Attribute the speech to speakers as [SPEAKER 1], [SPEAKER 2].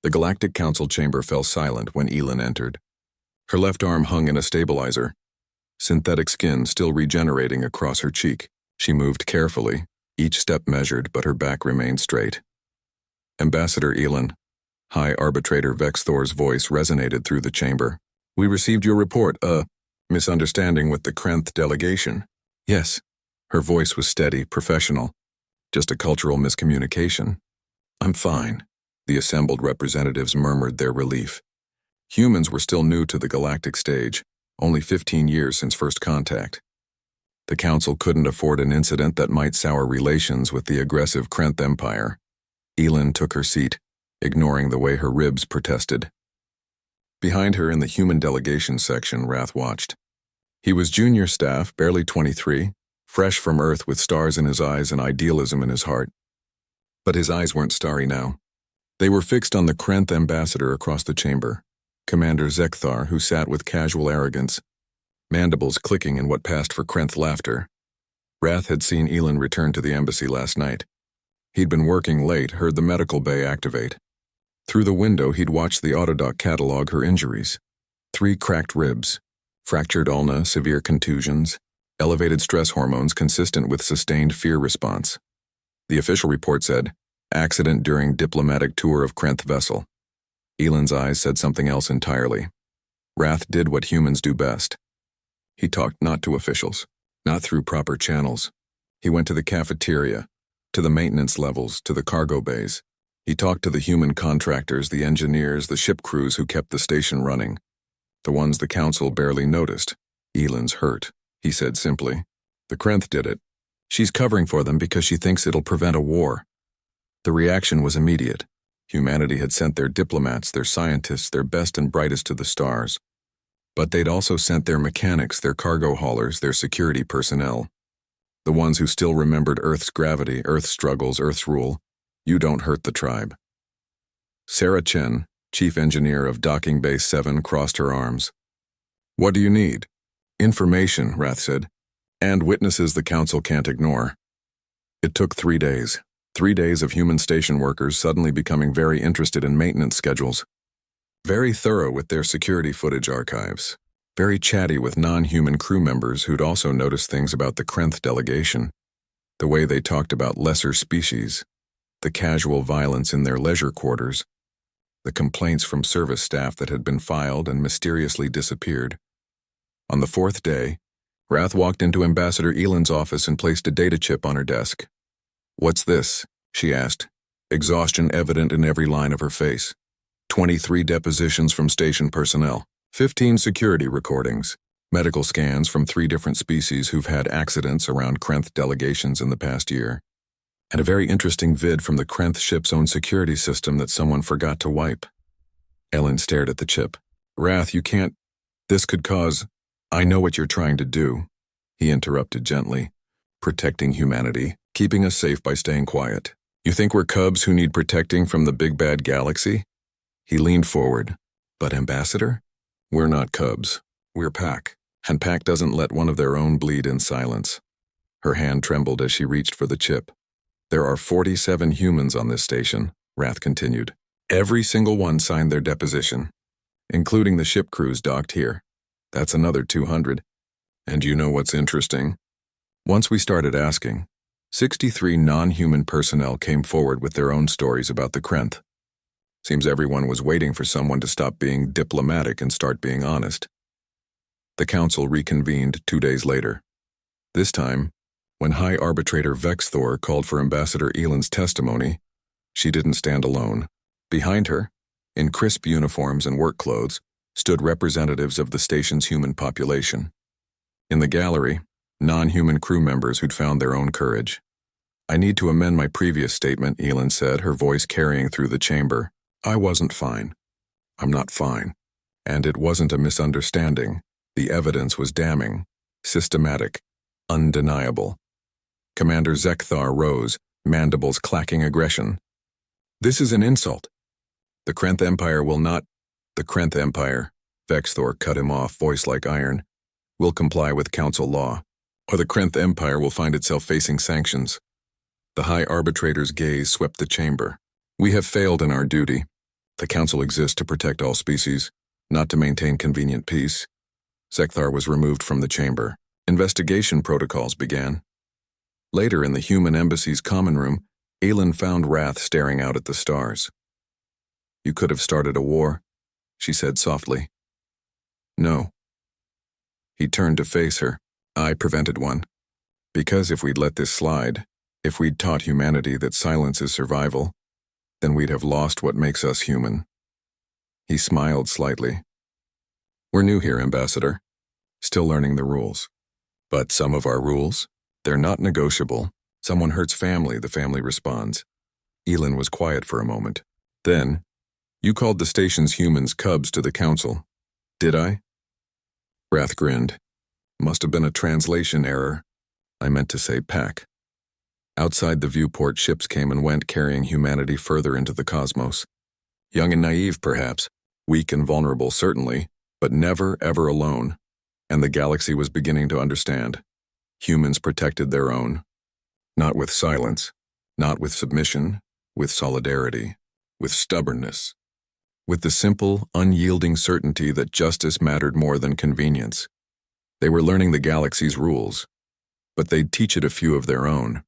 [SPEAKER 1] The Galactic Council chamber fell silent when Elin entered. Her left arm hung in a stabilizer, synthetic skin still regenerating across her cheek. She moved carefully, each step measured, but her back remained straight. Ambassador Elin, High Arbitrator Vex Thor's voice resonated through the chamber. We received your report, misunderstanding with the Krenth delegation. Yes. Her voice was steady, professional. Just a cultural miscommunication. I'm fine. The assembled representatives murmured their relief. Humans were still new to the galactic stage, only 15 years since first contact. The Council couldn't afford an incident that might sour relations with the aggressive Krenth Empire. Elin took her seat, ignoring the way her ribs protested. Behind her in the human delegation section, Wrath watched. He was junior staff, barely 23, fresh from Earth with stars in his eyes and idealism in his heart. But his eyes weren't starry now. They were fixed on the Krenth ambassador across the chamber, Commander Zekthar, who sat with casual arrogance, mandibles clicking in what passed for Krenth laughter. Wrath had seen Elin return to the embassy last night. He'd been working late, heard the medical bay activate. Through the window, he'd watched the autodoc catalog her injuries. 3 cracked ribs, fractured ulna, severe contusions, elevated stress hormones consistent with sustained fear response. The official report said, accident during diplomatic tour of Krenth vessel. Elin's eyes said something else entirely. Wrath did what humans do best. He talked not to officials, not through proper channels. He went to the cafeteria, to the maintenance levels, to the cargo bays. He talked to the human contractors, the engineers, the ship crews who kept the station running. The ones the Council barely noticed. Elin's hurt, he said simply. The Krenth did it. She's covering for them because she thinks it'll prevent a war. The reaction was immediate. Humanity had sent their diplomats, their scientists, their best and brightest to the stars. But they'd also sent their mechanics, their cargo haulers, their security personnel. The ones who still remembered Earth's gravity, Earth's struggles, Earth's rule. You don't hurt the tribe. Sarah Chen, chief engineer of Docking Base 7, crossed her arms. What do you need? Information, Wrath said, and witnesses the Council can't ignore. It took 3 days. 3 days of human station workers suddenly becoming very interested in maintenance schedules. Very thorough with their security footage archives. Very chatty with non-human crew members who'd also noticed things about the Krenth delegation. The way they talked about lesser species. The casual violence in their leisure quarters. The complaints from service staff that had been filed and mysteriously disappeared. On the 4th day, Wrath walked into Ambassador Elin's office and placed a data chip on her desk. What's this? She asked, exhaustion evident in every line of her face. 23 depositions from station personnel, 15 security recordings, medical scans from 3 different species who've had accidents around Krenth delegations in the past year, and a very interesting vid from the Krenth ship's own security system that someone forgot to wipe. Elin stared at the chip. Wrath, you can't. This could cause. I know what you're trying to do, he interrupted gently. Protecting humanity, keeping us safe by staying quiet. You think we're cubs who need protecting from the big bad galaxy? He leaned forward. But Ambassador? We're not cubs. We're pack. And pack doesn't let one of their own bleed in silence. Her hand trembled as she reached for the chip. There are 47 humans on this station, Wrath continued. Every single one signed their deposition, including the ship crews docked here. That's another 200. And you know what's interesting? Once we started asking, 63 non-human personnel came forward with their own stories about the Krenth. Seems everyone was waiting for someone to stop being diplomatic and start being honest. The Council reconvened 2 days later. This time, when High Arbitrator Vex Thor called for Ambassador Elin's testimony, she didn't stand alone. Behind her, in crisp uniforms and work clothes, stood representatives of the station's human population. In the gallery, non-human crew members who'd found their own courage. I need to amend my previous statement, Elin said, her voice carrying through the chamber. I wasn't fine. I'm not fine. And it wasn't a misunderstanding. The evidence was damning, systematic, undeniable. Commander Zekthar rose, mandibles clacking aggression. This is an insult. The Krenth Empire will not. The Krenth Empire, Vex Thor cut him off, voice like iron, will comply with Council law, or the Krenth Empire will find itself facing sanctions. The High Arbitrator's gaze swept the chamber. We have failed in our duty. The Council exists to protect all species, not to maintain convenient peace. Zekthar was removed from the chamber. Investigation protocols began. Later, in the human embassy's common room, Aelin found Wrath staring out at the stars. "You could have started a war," she said softly. "No." He turned to face her. "I prevented one. Because if we'd let this slide, if we'd taught humanity that silence is survival, then we'd have lost what makes us human." He smiled slightly. "We're new here, Ambassador. Still learning the rules. But some of our rules, they're not negotiable. Someone hurts family, the family responds." Aelin was quiet for a moment. "Then, you called the station's humans cubs to the Council. Did I?" Wrath grinned. "Must have been a translation error. I meant to say pack." Outside the viewport, ships came and went, carrying humanity further into the cosmos. Young and naive, perhaps. Weak and vulnerable, certainly, but never, ever alone. And the galaxy was beginning to understand. Humans protected their own. Not with silence, not with submission, with solidarity, with stubbornness. With the simple, unyielding certainty that justice mattered more than convenience. They were learning the galaxy's rules, but they'd teach it a few of their own.